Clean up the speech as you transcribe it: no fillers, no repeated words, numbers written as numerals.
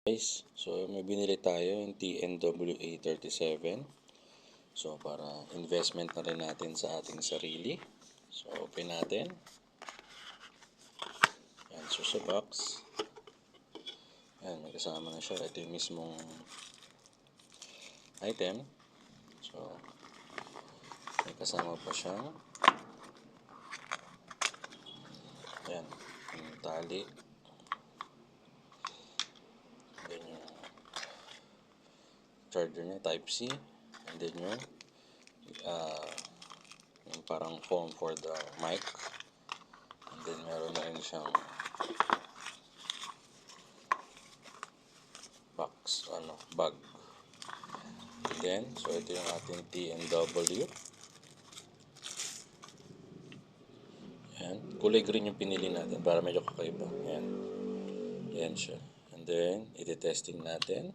Guys, so may binili tayo yung TNWA 37. So para investment na rin natin sa ating sarili. So open natin. Yan, so sa box. Yan, may kasama na siya. Ito yung mismong item. So may kasama pa siyang yan, yung tali. Then yung charger niya, type C. And then yung parang foam for the mic. And then meron na rin siyang bag. And then, so ito yung ating TNW. Yan. Kulay green yung pinili natin para medyo kakaiba. Yan. Yan siya. And then, iti-testing natin.